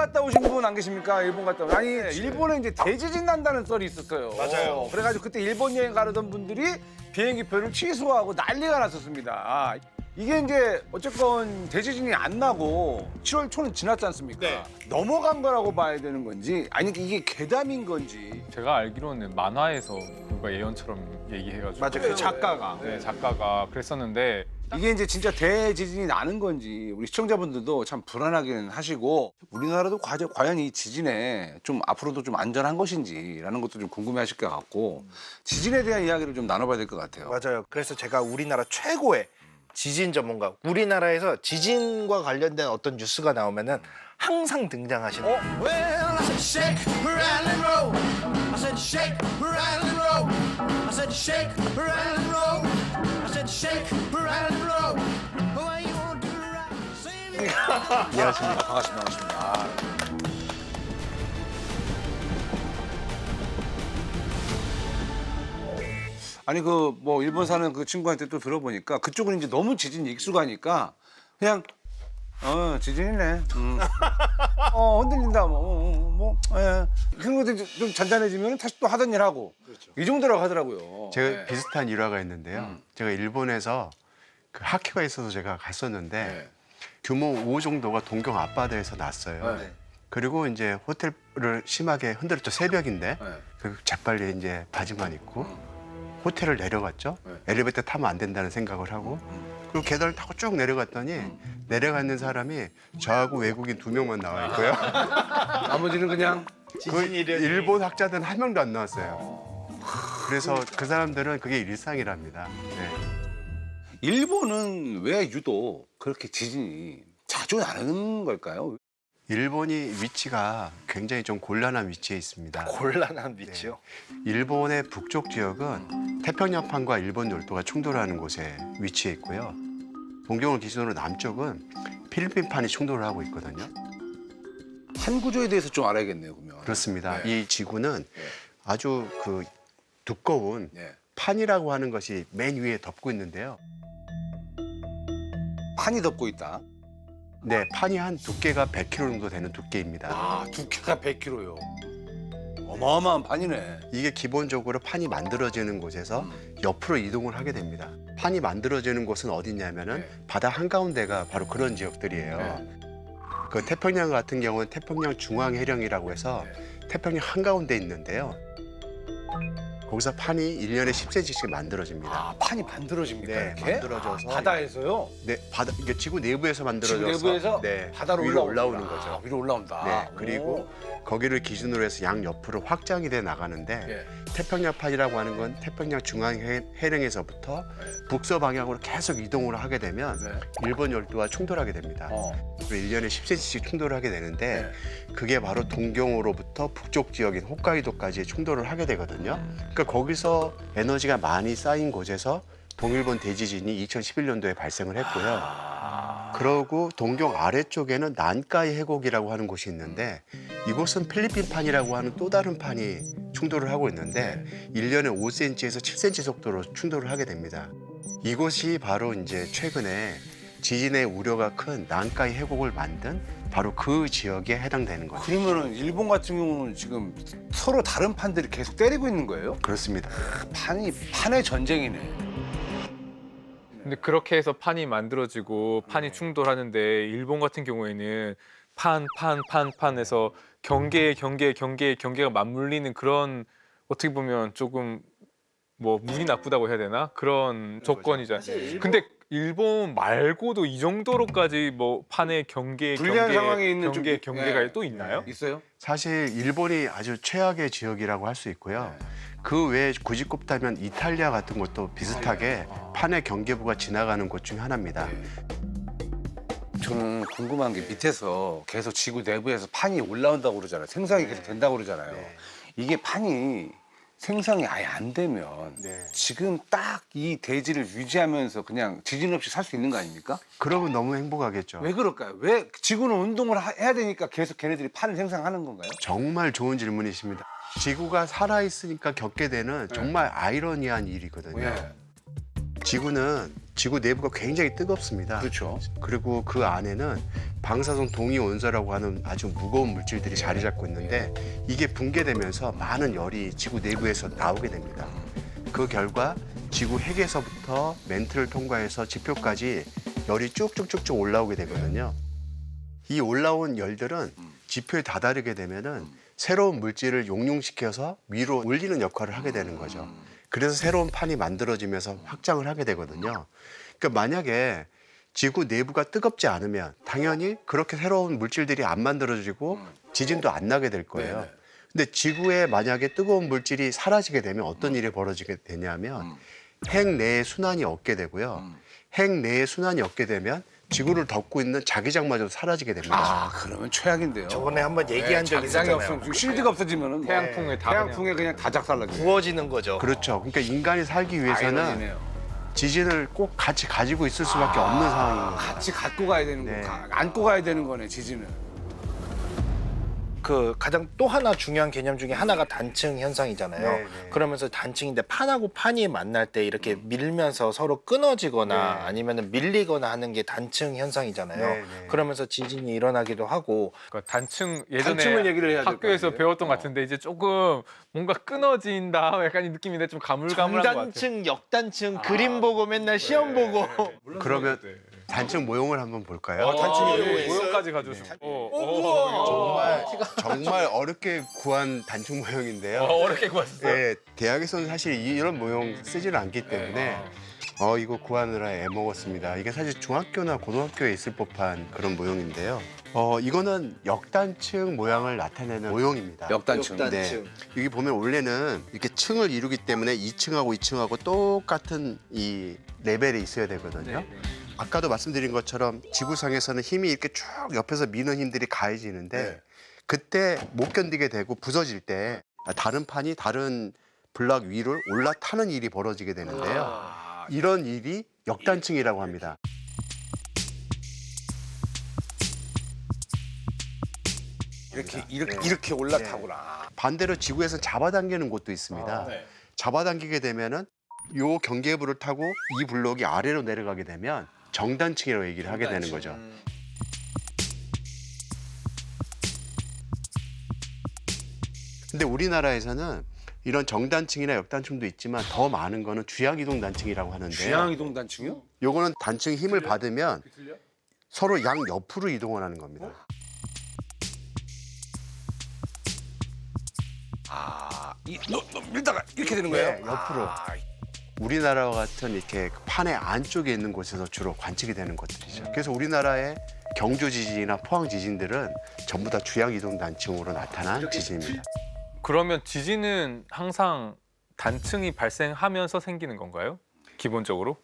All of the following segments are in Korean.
갔다 오신 분 안 계십니까? 일본 갔다 오신. 아니 일본에 이제 대지진 난다는 썰이 있었어요. 맞아요. 그래가지고 그때 일본 여행 가려던 분들이 비행기표를 취소하고 난리가 났었습니다. 이게 이제 어쨌건 대지진이 안 나고 7월 초는 지났지 않습니까? 네. 넘어간 거라고 봐야 되는 건지 아니 이게 괴담인 건지. 제가 알기로는 만화에서 누가 예언처럼 얘기해가지고 맞아요. 그 작가가. 네, 작가가 그랬었는데 이게 이제 진짜 대지진이 나는 건지 우리 시청자분들도 참 불안하기는 하시고 우리나라도 과연 이 지진에 좀 앞으로도 좀 안전한 것인지라는 것도 좀 궁금해하실 것 같고 지진에 대한 이야기를 좀 나눠봐야 될 것 같아요. 맞아요. 그래서 제가 우리나라 최고의 지진 전문가, 우리나라에서 지진과 관련된 어떤 뉴스가 나오면은 항상 등장하시는 Well, I said shake, rattle and roll. I said shake, rattle and roll. I said shake, rattle and roll. I said shake, rattle and roll. What you want to do right? Sing it. 안녕하십니까. 반갑습니다. 아니 그 뭐 일본 사는 그 친구한테 또 들어보니까 그쪽은 이제 너무 지진 익숙하니까 그냥 지진이네. 흔들린다 그리고 좀 잔잔해지면 다시 또 하던 일 하고 이 정도라고 하더라고요. 제가 네. 비슷한 일화가 있는데요. 제가 일본에서 그 학회가 있어서 제가 갔었는데 네. 규모 5 정도가 동경 앞바다에서 났어요. 네. 그리고 이제 호텔을 심하게 흔들었죠. 새벽인데 네. 그 재빨리 이제 바지만 입고 호텔을 내려갔죠. 네. 엘리베이터 타면 안 된다는 생각을 하고 그리고 계단을 타고 쭉 내려갔더니 내려가 있는 사람이 저하고 외국인 2명만 나와 있고요. 나머지는 그냥 그 일본 학자들은 한 명도 안 나왔어요. 그래서 그 사람들은 그게 일상이랍니다. 네. 일본은 왜 유독 그렇게 지진이 자주 나는 걸까요? 일본이 위치가 굉장히 좀 곤란한 위치에 있습니다. 곤란한 위치요. 일본의 북쪽 지역은 태평양판과 일본 열도가 충돌하는 곳에 위치해 있고요. 동경을 기준으로 남쪽은 필리핀판이 충돌을 하고 있거든요. 판 구조에 대해서 좀 알아야겠네요, 그러면. 그렇습니다. 네. 이 지구는 아주 그 두꺼운 네. 판이라고 하는 것이 맨 위에 덮고 있는데요. 판이 덮고 있다. 네, 판이 한 두께가 100km 정도 되는 두께입니다. 아, 두께가 100kg요. 어마어마한 판이네. 이게 기본적으로 판이 만들어지는 곳에서 옆으로 이동을 하게 됩니다. 판이 만들어지는 곳은 어디냐면은 네. 바다 한가운데가 바로 그런 지역들이에요. 네. 그 태평양 같은 경우는 태평양 중앙해령이라고 해서 태평양 한가운데 있는데요. 거기서 판이 1년에 10cm씩 만들어집니다. 아, 판이 만들어집니까, 네, 이렇게? 만들어져서 바다에서요? 네, 바다 이게 지구 내부에서 만들어져서 지구 내부에서 네, 바다로 위로 올라오는 올라오는 거죠. 위로 올라온다. 네, 그리고 거기를 기준으로 해서 양 옆으로 확장이 돼 나가는데 예. 태평양판이라고 하는 건 태평양 중앙해령에서부터 북서 방향으로 계속 이동을 하게 되면 네. 일본 열도와 충돌하게 됩니다. 그리고 1년에 10cm씩 충돌을 하게 되는데 그게 바로 동경으로부터 북쪽 지역인 홋카이도까지 충돌을 하게 되거든요. 그러니까 거기서 에너지가 많이 쌓인 곳에서 동일본 대지진이 2011년도에 발생을 했고요. 그러고 동경 아래쪽에는 난카이 해곡이라고 하는 곳이 있는데 이곳은 필리핀판이라고 하는 또 다른 판이 충돌을 하고 있는데 1년에 5cm에서 7cm 속도로 충돌을 하게 됩니다. 이곳이 바로 이제 최근에 지진의 우려가 큰 난카이 해곡을 만든 바로 그 지역에 해당되는 거죠. 그러면은 일본 같은 경우는 지금 서로 다른 판들이 계속 때리고 있는 거예요? 그렇습니다. 판의 전쟁이네. 근데 그렇게 해서 판이 만들어지고 판이 충돌하는데 일본 같은 경우에는 판에서 경계가 맞물리는 그런 어떻게 보면 조금 뭐 운이 나쁘다고 해야 되나 그런 조건이잖아요. 근데 일본 말고도 이 정도로까지 뭐 판의 불리한 상황에 있는 경계가 네. 또 있나요? 있어요? 사실 일본이 아주 최악의 지역이라고 할 수 있고요. 그 외에 굳이 꼽다면 이탈리아 같은 것도 비슷하게 판의 경계부가 지나가는 곳 중에 하나입니다. 저는 궁금한 게 밑에서 계속 지구 내부에서 판이 올라온다고 그러잖아요. 생성이 계속 된다고 그러잖아요. 이게 판이 생성이 아예 안 되면 지금 딱 이 대지를 유지하면서 그냥 지진 없이 살 수 있는 거 아닙니까? 그러면 너무 행복하겠죠. 왜 그럴까요? 왜 지구는 운동을 해야 되니까 계속 걔네들이 판을 생성하는 건가요? 정말 좋은 질문이십니다. 지구가 살아있으니까 겪게 되는 정말 아이러니한 일이거든요. 지구는 지구 내부가 굉장히 뜨겁습니다. 그렇죠. 그리고 그 안에는 방사성 동위원소라고 하는 아주 무거운 물질들이 자리 잡고 있는데 이게 붕괴되면서 많은 열이 지구 내부에서 나오게 됩니다. 그 결과 지구 핵에서부터 멘트를 통과해서 지표까지 열이 쭉쭉쭉쭉 올라오게 되거든요. 이 올라온 열들은 지표에 다다르게 되면은 새로운 물질을 용융시켜서 위로 올리는 역할을 하게 되는 거죠. 그래서 새로운 판이 만들어지면서 확장을 하게 되거든요. 그러니까 만약에 지구 내부가 뜨겁지 않으면 당연히 그렇게 새로운 물질들이 안 만들어지고 지진도 안 나게 될 거예요. 네네. 근데 지구에 만약에 뜨거운 물질이 사라지게 되면 어떤 일이 벌어지게 되냐면 핵 내에 순환이 없게 되고요. 핵 내에 순환이 없게 되면 지구를 덮고 있는 자기장마저 사라지게 됩니다. 아, 그러면 최악인데요. 저번에 한번 얘기한 적이 자기장이 있었잖아요. 없으면 실드가 없어지면은 태양풍에 다 태양풍에 그냥 다 작살나죠. 구워지는 거죠. 그렇죠. 그러니까 인간이 살기 위해서는 아이러니네요. 지진을 꼭 같이 가지고 있을 수밖에 없는 상황인 거예요. 같이 갖고 가야 되는 네. 거, 안고 가야 되는 거네 지진을. 그 가장 또 하나 중요한 개념 중에 하나가 단층 현상이잖아요. 네, 네. 그러면서 단층인데 판하고 판이 만날 때 이렇게 밀면서 서로 끊어지거나 네. 아니면 밀리거나 하는 게 단층 현상이잖아요. 네, 네. 그러면서 지진이 일어나기도 하고 그러니까 단층 예전에 단층을 얘기를 해야 될것 학교에서 같은데요? 배웠던 것 같은데 이제 조금 뭔가 끊어진다 약간 이 느낌인데 좀 가물가물한 것 같아요. 정단층, 역단층 그림 보고 맨날 시험 보고 그러면 단층 모형을 한번 볼까요? 단층이 모형까지 가져오시고. 정말 어렵게 구한 단층 모형인데요. 어렵게 구하셨어요? 네, 대학에서는 사실 이런 모형 쓰지는 않기 때문에 이거 구하느라 애먹었습니다. 이게 사실 중학교나 고등학교에 있을 법한 그런 모형인데요. 이거는 역단층 모양을 나타내는 모형입니다. 역단층. 네. 여기 보면 원래는 이렇게 층을 이루기 때문에 2층하고 2층하고 똑같은 이 레벨이 있어야 되거든요. 아까도 말씀드린 것처럼 지구상에서는 힘이 이렇게 쭉 옆에서 미는 힘들이 가해지는데 네. 그때 못 견디게 되고 부서질 때 다른 판이 다른 블럭 위를 올라타는 일이 벌어지게 되는데요. 이런 일이 역단층이라고 합니다. 이렇게 올라타구나. 반대로 지구에서 잡아당기는 곳도 있습니다. 잡아당기게 되면은 요 경계부를 타고 이 블록이 아래로 내려가게 되면 정단층이라고 얘기를 하게 되는 거죠. 근데 우리나라에서는 이런 정단층이나 역단층도 있지만 더 많은 거는 주양이동 단층이라고 하는데요. 주양이동 단층이요? 요거는 단층 힘을 받으면 서로 양 옆으로 이동을 하는 겁니다. 너 밀다가 이렇게 되는 거예요? 네, 옆으로. 우리나라와 같은 이렇게 판의 안쪽에 있는 곳에서 주로 관측이 되는 것들이죠. 그래서 우리나라의 경주 지진이나 포항 지진들은 전부 다 주양 이동 단층으로 나타난 지진입니다. 그러면 지진은 항상 단층이 발생하면서 생기는 건가요? 기본적으로?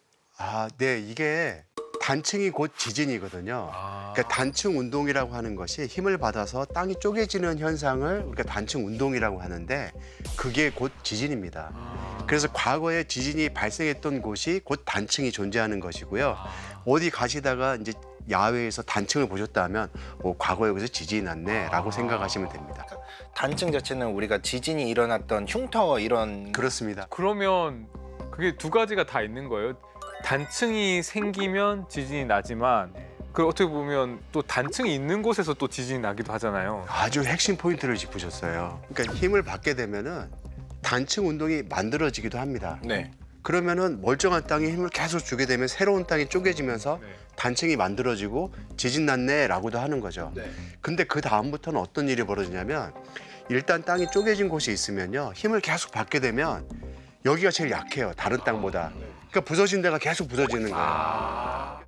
네, 이게 단층이 곧 지진이거든요. 그러니까 단층 운동이라고 하는 것이 힘을 받아서 땅이 쪼개지는 현상을 우리가 단층 운동이라고 하는데 그게 곧 지진입니다. 그래서 과거에 지진이 발생했던 곳이 곧 단층이 존재하는 것이고요. 어디 가시다가 이제 야외에서 단층을 보셨다면 과거에 여기서 지진이 났네라고 생각하시면 됩니다. 단층 자체는 우리가 지진이 일어났던 흉터 이런 그렇습니다. 그러면 그게 두 가지가 다 있는 거예요? 단층이 생기면 지진이 나지만 그 어떻게 보면 또 단층이 있는 곳에서 또 지진이 나기도 하잖아요. 아주 핵심 포인트를 짚으셨어요. 그러니까 힘을 받게 되면은 단층 운동이 만들어지기도 합니다. 네. 그러면은 멀쩡한 땅에 힘을 계속 주게 되면 새로운 땅이 쪼개지면서 네. 단층이 만들어지고 지진 났네라고도 하는 거죠. 네. 근데 그 다음부터는 어떤 일이 벌어지냐면 일단 땅이 쪼개진 곳이 있으면요 힘을 계속 받게 되면 여기가 제일 약해요 다른 땅보다. 그러니까 부서진 데가 계속 부서지는 거예요.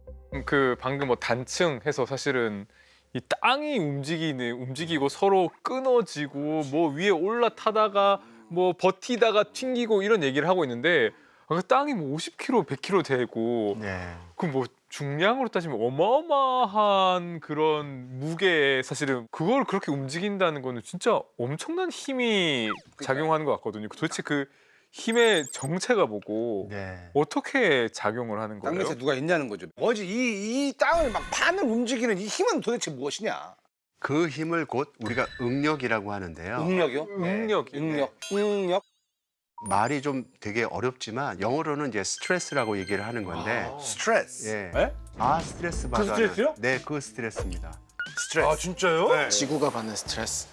그 방금 뭐 단층 해서 사실은 이 땅이 움직이고 서로 끊어지고 뭐 위에 올라타다가 뭐 버티다가 튕기고 이런 얘기를 하고 있는데 그 땅이 뭐 50kg, 100kg 되고 네. 그럼 뭐 중량으로 따지면 어마어마한 그런 무게에 사실은 그걸 그렇게 움직인다는 거는 진짜 엄청난 힘이 작용하는 것 같거든요. 도대체 그 힘의 정체가 뭐고 네. 어떻게 작용을 하는 땅 거예요? 밑에 누가 있냐는 거죠. 뭐지 이 땅을 막 판을 움직이는 이 힘은 도대체 무엇이냐? 그 힘을 곧 우리가 응력이라고 하는데요. 응력이요? 응력. 응력. 말이 좀 되게 어렵지만 영어로는 이제 스트레스라고 얘기를 하는 건데 스트레스. 예. 네? 스트레스 받아. 스트레스요? 네, 그 스트레스입니다. 스트레스. 진짜요? 네. 지구가 받는 스트레스.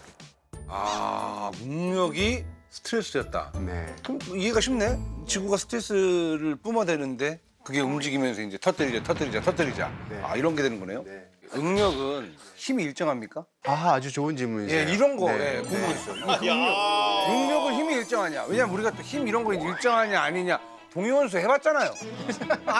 응력이 스트레스였다. 네. 그럼 이해가 쉽네. 지구가 스트레스를 뿜어대는데 그게 움직이면서 이제 터뜨리자. 네. 이런 게 되는 거네요. 네. 응력은 힘이 일정합니까? 아주 좋은 질문이세요. 예, 이런 거 네. 궁금했어요. 응력은 힘이 일정하냐? 왜냐면 우리가 또 힘 이런 거 이제 일정하냐 아니냐 동위원수 해봤잖아요.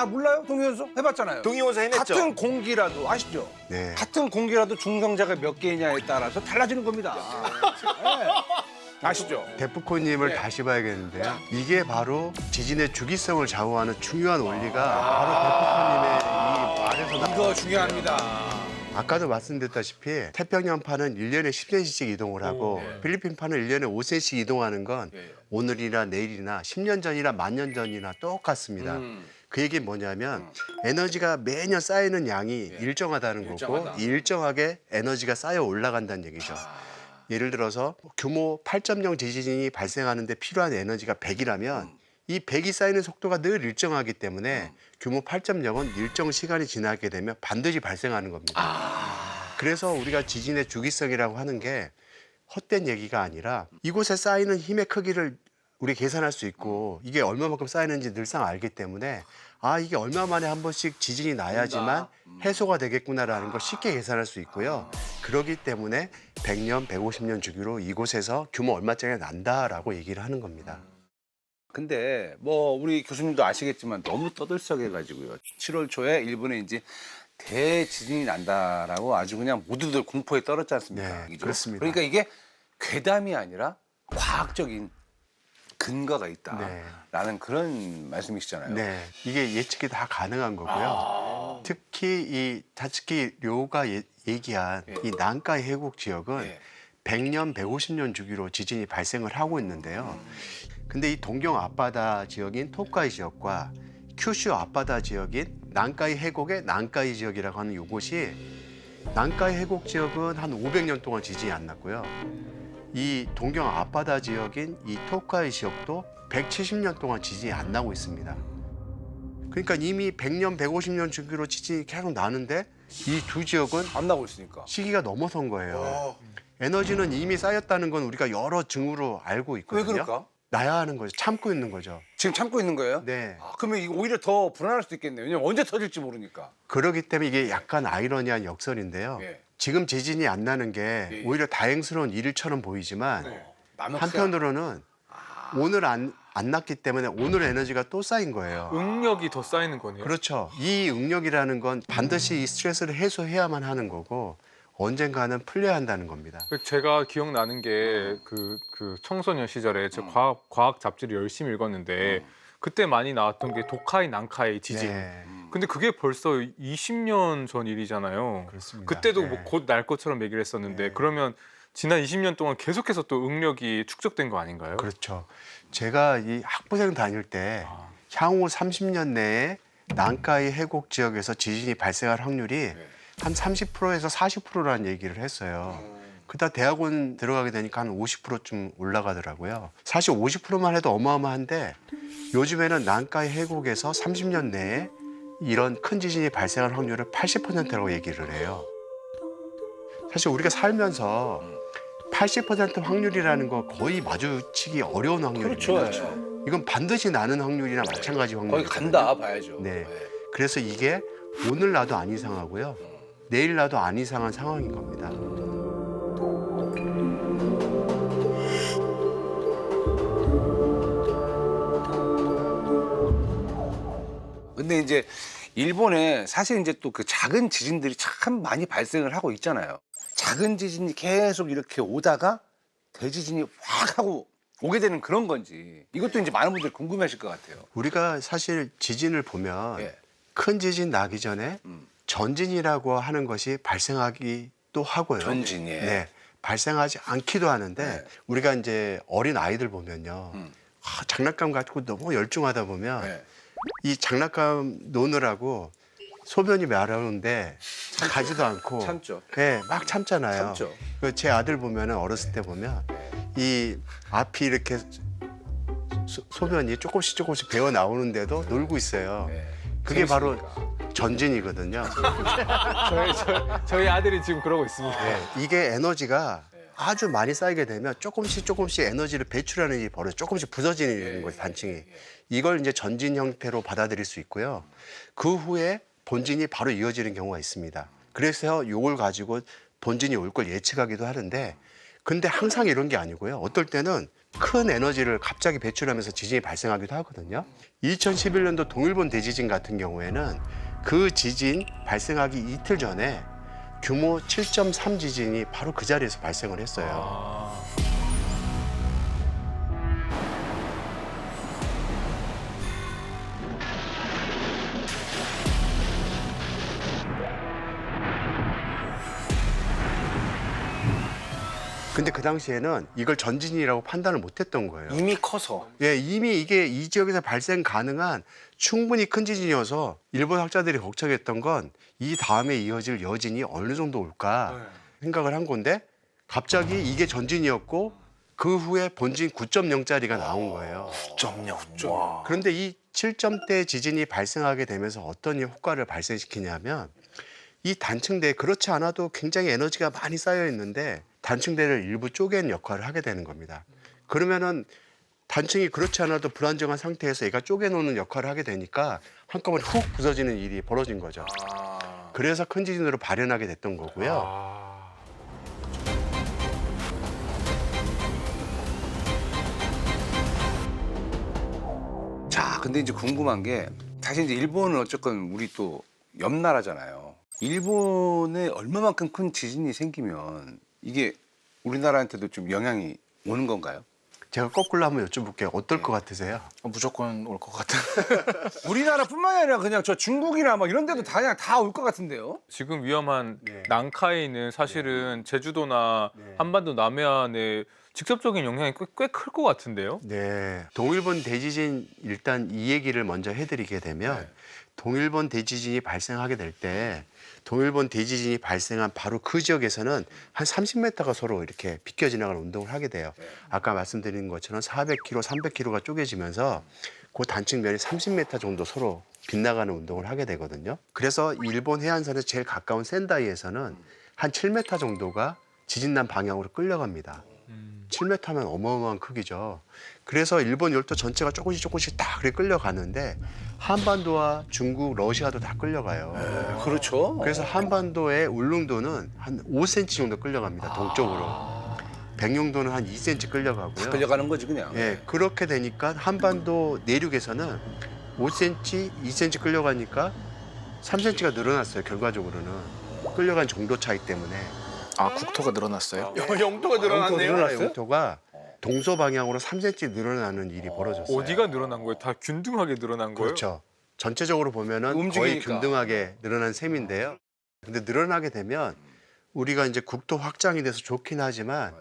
몰라요? 동위원수 해봤잖아요. 동위원수 해냈죠. 같은 공기라도 아시죠? 네. 같은 공기라도 중성자가 몇 개냐에 따라서 달라지는 겁니다. 네. 아시죠? 데프콘님을 네. 다시 봐야겠는데요. 이게 바로 지진의 주기성을 좌우하는 중요한 원리가 바로 데프콘님의 이 말에서 나온 이거 중요합니다. 아까도 말씀드렸다시피 태평양파는 1년에 10cm씩 이동을 하고 필리핀파는 1년에 5cm씩 이동하는 건 오늘이나 내일이나 10년 전이나 10,000년 전이나 똑같습니다. 그 얘기는 뭐냐면 에너지가 매년 쌓이는 양이 일정하다는 거고 일정하게 에너지가 쌓여 올라간다는 얘기죠. 예를 들어서 규모 8.0 지진이 발생하는데 필요한 에너지가 100이라면 이 100이 쌓이는 속도가 늘 일정하기 때문에 규모 8.0은 일정 시간이 지나게 되면 반드시 발생하는 겁니다. 그래서 우리가 지진의 주기성이라고 하는 게 헛된 얘기가 아니라 이곳에 쌓이는 힘의 크기를 우리 계산할 수 있고 이게 얼마만큼 쌓이는지 늘상 알기 때문에 이게 얼마 만에 한 번씩 지진이 나야지만 해소가 되겠구나라는 걸 쉽게 계산할 수 있고요. 그렇기 때문에 100년, 150년 주기로 이곳에서 규모 얼마짜리 난다라고 얘기를 하는 겁니다. 근데 뭐 우리 교수님도 아시겠지만 너무 떠들썩해가지고요. 7월 초에 일본에 이제 대지진이 난다라고 아주 그냥 모두들 공포에 떨었지 않습니까? 네, 그죠? 그렇습니다. 그러니까 이게 괴담이 아니라 과학적인 근거가 있다라는 그런 말씀이시잖아요. 네, 이게 예측이 다 가능한 거고요. 특히 이 다츠키 료가 얘기한 이 난카이 해국 지역은 100년, 150년 주기로 지진이 발생을 하고 있는데요. 근데 이 동경 앞바다 지역인 토카이 지역과 큐슈 앞바다 지역인 난카이 해곡의 난카이 지역이라고 하는 이곳이 난카이 해곡 지역은 한 500년 동안 지진이 안 났고요. 이 동경 앞바다 지역인 이 토카이 지역도 170년 동안 지진이 안 나고 있습니다. 그러니까 이미 100년, 150년 주기로 지진이 계속 나는데 이 두 지역은 안 나고 있으니까. 시기가 넘어선 거예요. 에너지는 이미 쌓였다는 건 우리가 여러 증후로 알고 왜 있거든요. 그럴까? 나야 하는 거죠. 참고 있는 거죠. 지금 참고 있는 거예요? 네. 그러면 이거 오히려 더 불안할 수도 있겠네요. 왜냐면 언제 터질지 모르니까. 그렇기 때문에 이게 약간 아이러니한 역설인데요. 예. 지금 지진이 안 나는 게 예. 오히려 다행스러운 일처럼 보이지만 맘은 한편으로는 오늘 안 났기 때문에 오늘 에너지가 또 쌓인 거예요. 응력이 더 쌓이는 거네요. 그렇죠. 이 응력이라는 건 반드시 이 스트레스를 해소해야만 하는 거고 언젠가는 풀려야 한다는 겁니다. 제가 기억나는 게 그 청소년 시절에 제가 과학 잡지를 열심히 읽었는데 그때 많이 나왔던 게 도카이 난카이 지진. 네, 근데 그게 벌써 20년 전 일이잖아요. 그렇습니다. 그때도 네. 뭐 곧 날 것처럼 얘기를 했었는데 네. 그러면 지난 20년 동안 계속해서 또 응력이 축적된 거 아닌가요? 그렇죠. 제가 이 학부생 다닐 때 향후 30년 내에 난카이 해곡 지역에서 지진이 발생할 확률이 한 30%에서 40%라는 얘기를 했어요. 그다 대학원 들어가게 되니까 한 50%쯤 올라가더라고요. 사실 50%만 해도 어마어마한데 요즘에는 난카이 해곡에서 30년 내에 이런 큰 지진이 발생할 확률을 80%라고 얘기를 해요. 사실 우리가 살면서 80% 확률이라는 거 거의 마주치기 어려운 확률입니다. 그렇죠. 이건 반드시 나는 확률이나 마찬가지 거기 확률이거든요. 간다 봐야죠. 네. 그래서 이게 오늘 나도 안 이상하고요. 내일 나도 안 이상한 상황인 겁니다. 근데 이제 일본에 사실 이제 또 그 작은 지진들이 참 많이 발생을 하고 있잖아요. 작은 지진이 계속 이렇게 오다가 대지진이 확 하고 오게 되는 그런 건지 이것도 이제 많은 분들이 궁금해하실 것 같아요. 우리가 사실 지진을 보면 예. 큰 지진 나기 전에 전진이라고 하는 것이 발생하기도 하고요. 전진, 예. 네. 발생하지 않기도 하는데 네. 우리가 이제 어린 아이들 보면요. 장난감 가지고 너무 열중하다 보면 네. 이 장난감 노느라고 소변이 마려운데 가지도 않고 참죠. 네, 막 참잖아요. 참죠. 제 아들 보면은 어렸을 때 보면 이 앞이 이렇게 소변이 조금씩 배어 나오는데도 놀고 있어요. 그게 바로 전진이거든요. 저희 아들이 지금 그러고 있습니다. 이게 에너지가 아주 많이 쌓이게 되면 조금씩 에너지를 배출하는 일이 벌어져 조금씩 부서지는 거예요, 단층이. 이걸 이제 전진 형태로 받아들일 수 있고요. 그 후에 본진이 바로 이어지는 경우가 있습니다. 그래서 이걸 가지고 본진이 올 걸 예측하기도 하는데 근데 항상 이런 게 아니고요. 어떨 때는 큰 에너지를 갑자기 배출하면서 지진이 발생하기도 하거든요. 2011년도 동일본 대지진 같은 경우에는 그 지진 발생하기 이틀 전에 규모 7.3 지진이 바로 그 자리에서 발생을 했어요. 근데 그 당시에는 이걸 전진이라고 판단을 못했던 거예요. 이미 커서. 예, 이미 이게 이 지역에서 발생 가능한 충분히 큰 지진이어서 일본 학자들이 걱정했던 건 이 다음에 이어질 여진이 어느 정도 올까 생각을 한 건데 갑자기 이게 전진이었고 그 후에 본진 9.0짜리가 나온 거예요. 9.0. 와. 그런데 이 7점대 지진이 발생하게 되면서 어떤 효과를 발생시키냐면 이 단층대에 그렇지 않아도 굉장히 에너지가 많이 쌓여 있는데 단층대를 일부 쪼갠 역할을 하게 되는 겁니다. 그러면은 단층이 그렇지 않아도 불안정한 상태에서 얘가 쪼개놓는 역할을 하게 되니까 한꺼번에 훅 부서지는 일이 벌어진 거죠. 그래서 큰 지진으로 발현하게 됐던 거고요. 자, 근데 이제 궁금한 게 사실 이제 일본은 어쨌건 우리 또 옆 나라잖아요. 일본에 얼마만큼 큰 지진이 생기면 이게 우리나라한테도 좀 영향이 오는 건가요? 제가 거꾸로 한번 여쭤볼게요. 어떨 것 같으세요? 무조건 올 것 같은. 우리나라뿐만이 아니라 그냥 저 중국이나 막 이런 데도 다 그냥 다 올 것 같은데요? 지금 위험한 네. 난카이는 사실은 제주도나 한반도 남해안에 직접적인 영향이 꽤 클 것 같은데요. 네. 동일본 대지진 일단 이 얘기를 먼저 해드리게 되면 동일본 대지진이 발생하게 될 때 동일본 대지진이 발생한 바로 그 지역에서는 한 30m가 서로 이렇게 비껴 지나가는 운동을 하게 돼요. 아까 말씀드린 것처럼 400km, 300km가 쪼개지면서 그 단층면이 30m 정도 서로 빗나가는 운동을 하게 되거든요. 그래서 일본 해안선에서 제일 가까운 센다이에서는 한 7m 정도가 지진난 방향으로 끌려갑니다. 7m면 어마어마한 크기죠. 그래서 일본 열도 전체가 조금씩 다 그렇게 끌려가는데 한반도와 중국, 러시아도 다 끌려가요. 그렇죠. 그래서 한반도의 울릉도는 한 5cm 정도 끌려갑니다. 동쪽으로. 백령도는 한 2cm 끌려가고요. 끌려가는 거지 그냥. 예, 그렇게 되니까 한반도 내륙에서는 5cm, 2cm 끌려가니까 3cm가 늘어났어요. 결과적으로는 끌려간 정도 차이 때문에. 아, 국토가 늘어났어요? 영토가 늘어났어요? 영토가 동서 방향으로 3cm 늘어나는 일이 벌어졌어요. 어디가 늘어난 거예요? 다 균등하게 늘어난 거예요? 그렇죠. 전체적으로 보면은 거의 움직이니까. 균등하게 늘어난 셈인데요. 근데 늘어나게 되면 우리가 이제 국토 확장이 돼서 좋긴 하지만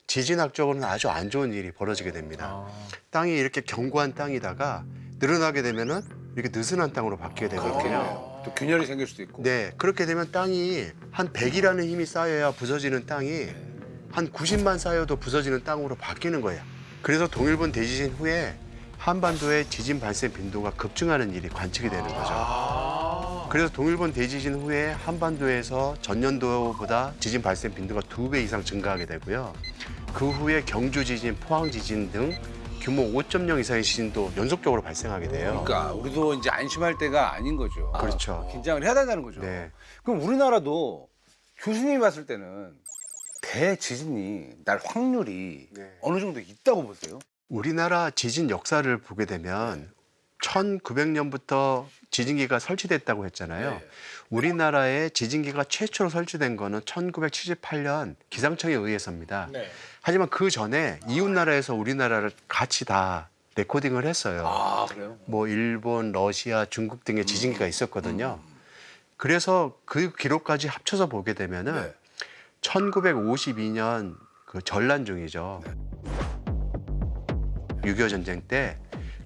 지진학적으로는 아주 안 좋은 일이 벌어지게 됩니다. 땅이 이렇게 견고한 땅이다가 늘어나게 되면은 이렇게 느슨한 땅으로 바뀌게 되거든요. 또 균열이 생길 수도 있고. 네, 그렇게 되면 땅이 한 100이라는 힘이 쌓여야 부서지는 땅이 한 90만 쌓여도 부서지는 땅으로 바뀌는 거예요. 그래서 동일본 대지진 후에 한반도의 지진 발생 빈도가 급증하는 일이 관측이 되는 거죠. 그래서 동일본 대지진 후에 한반도에서 전년도보다 지진 발생 빈도가 2배 이상 증가하게 되고요. 그 후에 경주 지진, 포항 지진 등 규모 5.0 이상의 지진도 연속적으로 발생하게 돼요. 그러니까 우리도 이제 안심할 때가 아닌 거죠. 그렇죠. 긴장을 해야 된다는 거죠. 네. 그럼 우리나라도 교수님이 봤을 때는 대지진이 날 확률이 어느 정도 있다고 보세요? 우리나라 지진 역사를 보게 되면 1900년부터 지진기가 설치됐다고 했잖아요. 우리나라에 지진기가 최초로 설치된 거는 1978년 기상청에 의해서입니다. 하지만 그 전에 이웃 나라에서 우리나라를 같이 다 레코딩을 했어요. 아, 그래요? 뭐 일본, 러시아, 중국 등의 지진기가 있었거든요. 그래서 그 기록까지 합쳐서 보게 되면은 1952년 그 전란 중이죠. 6.25 전쟁 때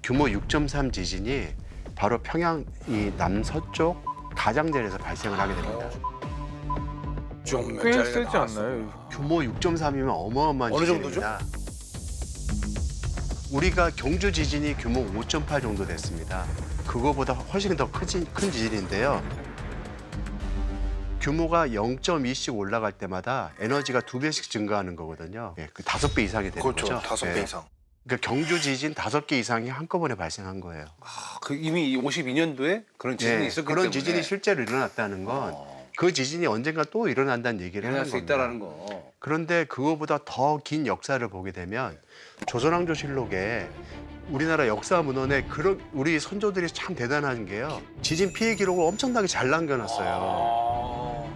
규모 6.3 지진이 바로 평양 이 남서쪽 가장자리에서 발생을 하게 됩니다. 좀 꽤 세지 않나요? 규모 6.3이면 어마어마한 어느 지진입니다. 우리가 경주 지진이 규모 5.8 정도 됐습니다. 그거보다 훨씬 더 큰 지진인데요. 규모가 0.2씩 올라갈 때마다 에너지가 2배씩 증가하는 거거든요. 예, 그 5배 이상이 되는 그렇죠. 거죠. 5배 예. 이상. 그러니까 경주 지진 5개 이상이 한꺼번에 발생한 거예요. 그 이미 52년도에 그런 지진이 예, 있었기 그런 때문에 지진이 실제로 일어났다는 건 그 지진이 언젠가 또 일어난다는 얘기를 일어날 하는 수 겁니다. 있다라는 거. 그런데 그거보다 더 긴 역사를 보게 되면 조선왕조실록에 우리나라 역사 문헌에 그런 우리 선조들이 참 대단한 게요. 지진 피해 기록을 엄청나게 잘 남겨놨어요.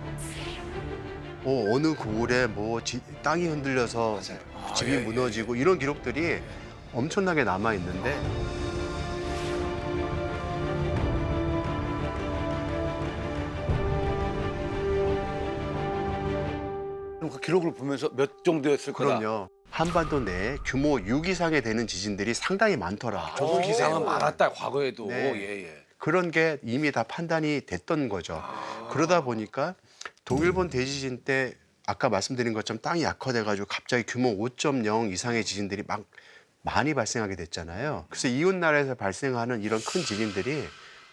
어느 고을에 땅이 흔들려서 집이 무너지고 이런 기록들이 엄청나게 남아 있는데 그럼 그 기록을 보면서 몇 정도였을 거다. 그럼요. 한반도 내에 규모 6 이상이 되는 지진들이 상당히 많더라. 조선 기상은 많았다 과거에도. 네. 예. 그런 게 이미 다 판단이 됐던 거죠. 그러다 보니까 동일본 대지진 때 아까 말씀드린 것처럼 땅이 약화돼가지고 갑자기 규모 5.0 이상의 지진들이 막 많이 발생하게 됐잖아요. 그래서 이웃 나라에서 발생하는 이런 큰 지진들이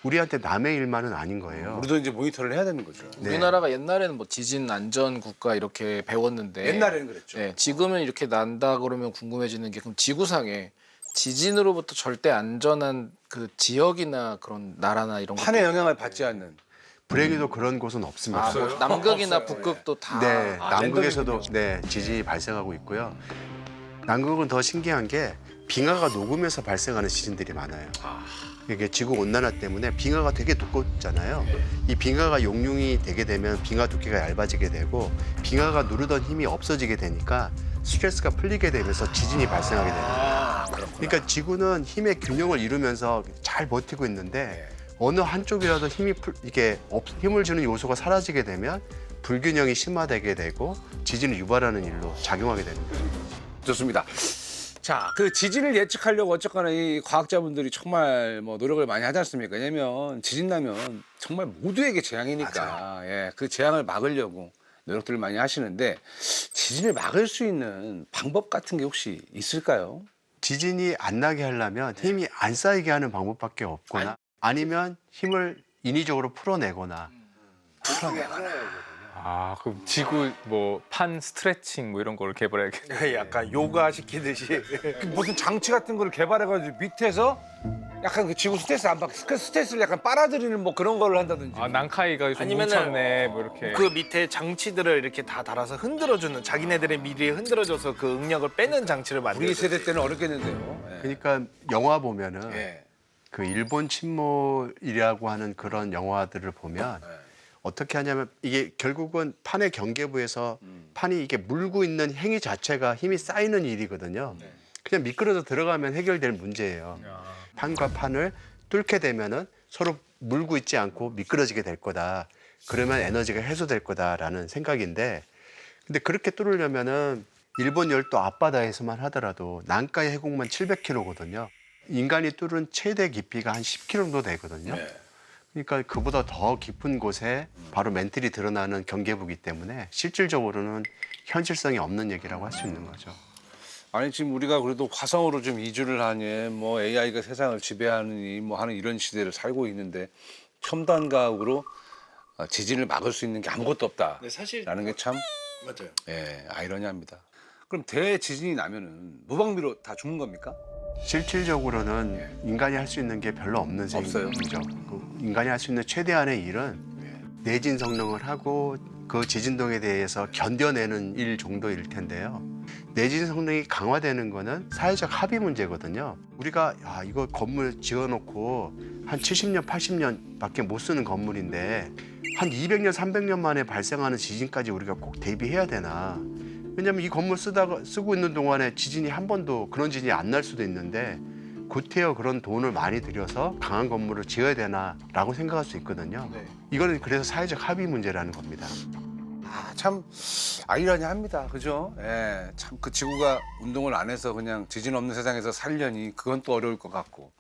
우리한테 남의 일만은 아닌 거예요. 우리도 이제 모니터를 해야 되는 거죠. 네. 우리나라가 옛날에는 뭐 지진 안전 국가 이렇게 배웠는데 옛날에는 그랬죠. 네, 지금은 이렇게 난다 그러면 궁금해지는 게 그럼 지구상에 지진으로부터 절대 안전한 그 지역이나 그런 나라나 이런 판의 것들- 영향을 받지 않는. 불행히도 그런 곳은 없습니다. 아, 뭐 남극이나 북극도 다 네, 남극에서도 랜덤이군요. 지진이 발생하고 있고요. 남극은 더 신기한 게 빙하가 녹으면서 발생하는 지진들이 많아요. 이게 지구 온난화 때문에 빙하가 되게 두껍잖아요. 이 빙하가 용융이 되게 되면 빙하 두께가 얇아지게 되고 빙하가 누르던 힘이 없어지게 되니까 스트레스가 풀리게 되면서 지진이 발생하게 됩니다. 그러니까 지구는 힘의 균형을 이루면서 잘 버티고 있는데 어느 한쪽이라도 힘을 주는 요소가 사라지게 되면 불균형이 심화되게 되고 지진을 유발하는 일로 작용하게 되는 거예요. 좋습니다. 자, 그 지진을 예측하려고 어쨌거나 이 과학자분들이 정말 뭐 노력을 많이 하지 않습니까? 왜냐면 지진 나면 정말 모두에게 재앙이니까 예, 그 재앙을 막으려고 노력들을 많이 하시는데 지진을 막을 수 있는 방법 같은 게 혹시 있을까요? 지진이 안 나게 하려면 힘이 안 쌓이게 하는 방법밖에 없거나 아니면 힘을 인위적으로 풀어내거나 아, 그럼 지구 뭐 판 스트레칭 뭐 이런 걸 개발해야겠네. 약간 요가 시키듯이. 그 무슨 장치 같은 걸 개발해가지고 밑에서 약간 그 지구 스트레스 안 받게 스트레스를 약간 빨아들이는 뭐 그런 거를 한다든지. 아, 난카이가 좀 아니면은 뭉쳤네 뭐 이렇게. 그 밑에 장치들을 이렇게 다 달아서 흔들어주는 자기네들의 미리에 흔들어줘서 그 응력을 빼는 장치를 만들어. 우리 세대 때는 어렵겠는데요. 예. 그러니까 영화 보면은 예. 그 일본 침몰이라고 하는 그런 영화들을 보면 어떻게 하냐면 이게 결국은 판의 경계부에서 판이 이게 물고 있는 행위 자체가 힘이 쌓이는 일이거든요. 그냥 미끄러져 들어가면 해결될 문제예요. 판과 판을 뚫게 되면은 서로 물고 있지 않고 미끄러지게 될 거다. 그러면 에너지가 해소될 거다라는 생각인데 근데 그렇게 뚫으려면은 일본 열도 앞바다에서만 하더라도 난카이 해공만 700km거든요. 인간이 뚫은 최대 깊이가 한 10km 정도 되거든요. 그러니까 그보다 더 깊은 곳에 바로 멘틀이 드러나는 경계부기 때문에 실질적으로는 현실성이 없는 얘기라고 할 수 있는 거죠. 아니 지금 우리가 그래도 화성으로 좀 이주를 하니 뭐 AI가 세상을 지배하느니 뭐 하는 이런 시대를 살고 있는데 첨단 과학으로 지진을 막을 수 있는 게 아무것도 없다라는 네, 사실 게 참 맞아요. 예, 아이러니합니다. 그럼 대지진이 나면은 무방비로 다 죽는 겁니까? 실질적으로는 인간이 할 수 있는 게 별로 없는 없어요. 셈이죠. 그 인간이 할 수 있는 최대한의 일은 내진 성능을 하고 그 지진동에 대해서 견뎌내는 일 정도일 텐데요. 내진 성능이 강화되는 거는 사회적 합의 문제거든요. 우리가 이거 건물 지어놓고 한 70년, 80년밖에 못 쓰는 건물인데 한 200년, 300년 만에 발생하는 지진까지 우리가 꼭 대비해야 되나? 왜냐하면 이 건물 쓰고 있는 동안에 지진이 한 번도 그런 지진이 안 날 수도 있는데 구태여 그런 돈을 많이 들여서 강한 건물을 지어야 되나라고 생각할 수 있거든요. 이거는 그래서 사회적 합의 문제라는 겁니다. 참 아이러니합니다. 그죠? 예, 참 그 지구가 운동을 안 해서 그냥 지진 없는 세상에서 살려니 그건 또 어려울 것 같고.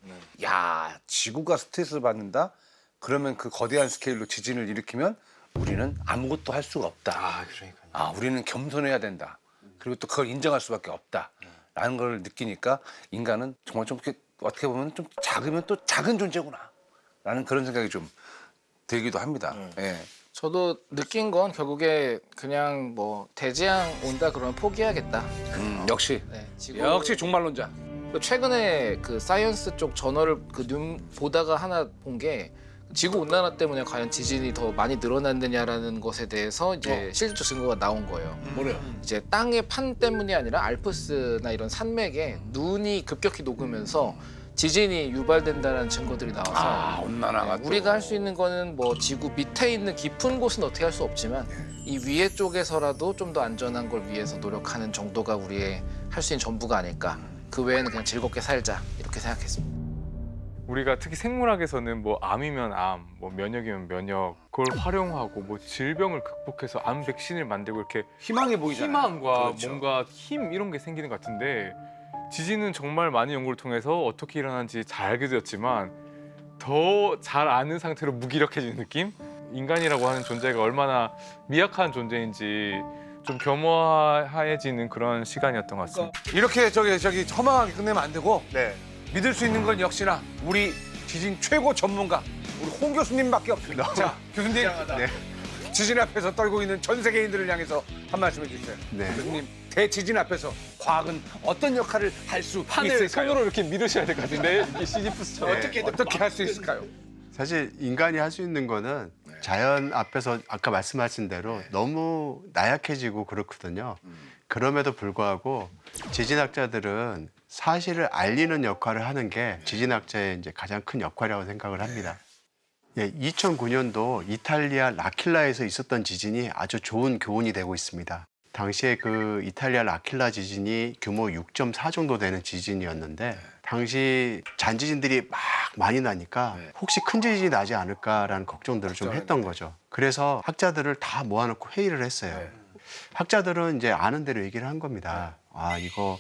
야, 지구가 스트레스를 받는다? 그러면 그 거대한 스케일로 지진을 일으키면 우리는 아무것도 할 수가 없다. 그러니까요. 우리는 겸손해야 된다. 그리고 또 그걸 인정할 수밖에 없다. 라는 걸 느끼니까 인간은 정말 좀 이렇게 어떻게 보면 좀 작으면 또 작은 존재구나 라는 그런 생각이 좀 들기도 합니다. 예. 저도 느낀 건 결국에 그냥 뭐 대재앙 온다 그러면 포기하겠다. 역시 네, 지구 역시 종말론자. 최근에 그 사이언스 쪽 저널을 보다가 하나 본 게 지구 온난화 때문에 과연 지진이 더 많이 늘어났느냐라는 것에 대해서 이제 실질적 증거가 나온 거예요. 뭐래요? 이제 땅의 판 때문이 아니라 알프스나 이런 산맥에 눈이 급격히 녹으면서 지진이 유발된다는 증거들이 나와서 온난화가 또. 우리가 할 수 있는 거는 뭐 지구 밑에 있는 깊은 곳은 어떻게 할 수 없지만 이 위에 쪽에서라도 좀 더 안전한 걸 위해서 노력하는 정도가 우리의 할 수 있는 전부가 아닐까. 그 외에는 그냥 즐겁게 살자 이렇게 생각했습니다. 우리가 특히 생물학에서는 뭐 암이면 암, 뭐 면역이면 면역, 그걸 활용하고 뭐 질병을 극복해서 암 백신을 만들고 이렇게 희망해 보이잖아요. 희망과 그렇죠. 뭔가 힘 이런 게 생기는 것 같은데 지진은 정말 많은 연구를 통해서 어떻게 일어나는지 잘 알게 되었지만 더 잘 아는 상태로 무기력해지는 느낌? 인간이라고 하는 존재가 얼마나 미약한 존재인지 좀 겸허해지는 그런 시간이었던 것 같습니다. 이렇게 저기 허망하게 끝내면 안 되고 네. 믿을 수 있는 건 역시나 우리 지진 최고 전문가 우리 홍 교수님밖에 없습니다. 자, 교수님. 네. 지진 앞에서 떨고 있는 전 세계인들을 향해서 한 말씀 해주세요. 네. 교수님, 대지진 앞에서 과학은 어떤 역할을 할 수 판을 있을까요? 손으로 이렇게 밀으셔야 될 것 같은데 이 시지프스처럼 어떻게 할 수 있을까요? 사실 인간이 할 수 있는 거는 자연 앞에서 아까 말씀하신 대로 너무 나약해지고 그렇거든요. 그럼에도 불구하고 지진학자들은 사실을 알리는 역할을 하는 게 지진학자의 이제 가장 큰 역할이라고 생각을 합니다. 예, 2009년도 이탈리아 라킬라에서 있었던 지진이 아주 좋은 교훈이 되고 있습니다. 당시에 그 이탈리아 라킬라 지진이 규모 6.4 정도 되는 지진이었는데 당시 잔지진들이 막 많이 나니까 혹시 큰 지진이 나지 않을까라는 걱정들을 좀 했던 거죠. 그래서 학자들을 다 모아놓고 회의를 했어요. 학자들은 이제 아는 대로 얘기를 한 겁니다. 아, 이거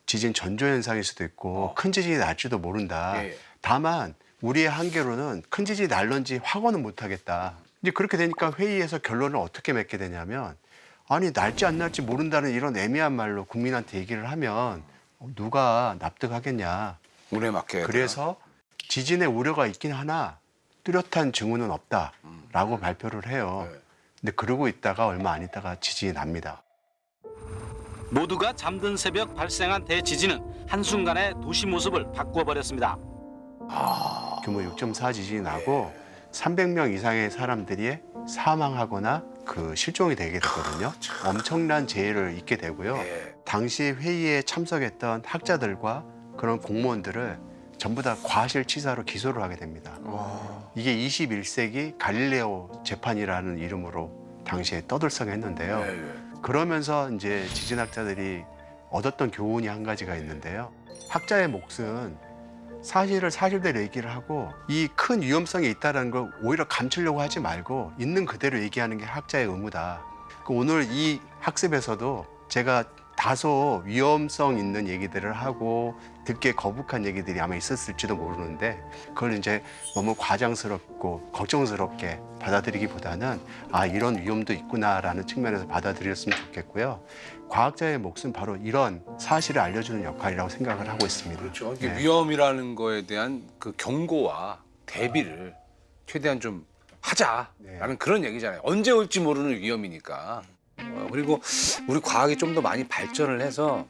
지진 전조 현상일 수도 있고 큰 지진이 날지도 모른다. 다만 우리의 한계로는 큰 지진이 날런지 확언은 못하겠다. 이제 그렇게 되니까 회의에서 결론을 어떻게 맺게 되냐면 아니 날지 안 날지 모른다는 이런 애매한 말로 국민한테 얘기를 하면 누가 납득하겠냐. 운에 맡게. 그래서 지진의 우려가 있긴 하나 뚜렷한 징후는 없다라고 발표를 해요. 근데 그러고 있다가 얼마 안 있다가 지진이 납니다. 모두가 잠든 새벽 발생한 대지진은 한순간에 도시 모습을 바꿔버렸습니다. 규모 6.4 지진이 나고 300명 이상의 사람들이 사망하거나 그 실종이 되게 되거든요. 엄청난 재해를 입게 되고요. 당시 회의에 참석했던 학자들과 그런 공무원들을 전부 다 과실치사로 기소를 하게 됩니다. 이게 21세기 갈릴레오 재판이라는 이름으로 당시에 떠들썩했는데요. 그러면서 이제 지진학자들이 얻었던 교훈이 한 가지가 있는데요. 학자의 몫은 사실을 사실대로 얘기를 하고 이 큰 위험성이 있다는 걸 오히려 감추려고 하지 말고 있는 그대로 얘기하는 게 학자의 의무다. 오늘 이 학습에서도 제가 다소 위험성 있는 얘기들을 하고 듣기에 거북한 얘기들이 아마 있었을지도 모르는데 그걸 이제 너무 과장스럽고 걱정스럽게 받아들이기보다는 아 이런 위험도 있구나라는 측면에서 받아들였으면 좋겠고요. 과학자의 몫은 바로 이런 사실을 알려주는 역할이라고 생각을 하고 있습니다. 그렇죠. 이게 네. 위험이라는 거에 대한 그 경고와 대비를 최대한 좀 하자라는 그런 얘기잖아요. 언제 올지 모르는 위험이니까. 그리고 우리 과학이 좀 더 많이 발전을 해서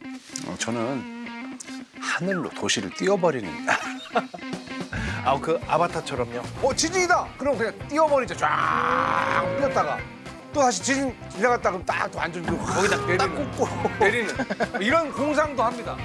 저는 하늘로 도시를 띄워버리는. 그 아바타처럼요. 지진이다. 그럼 그냥 띄워버리죠. 쫙 뛰었다가 또 다시 지진 지나갔다 그럼 딱 또 완전 거기다 딱 꽂고 내리는 이런 공상도 합니다.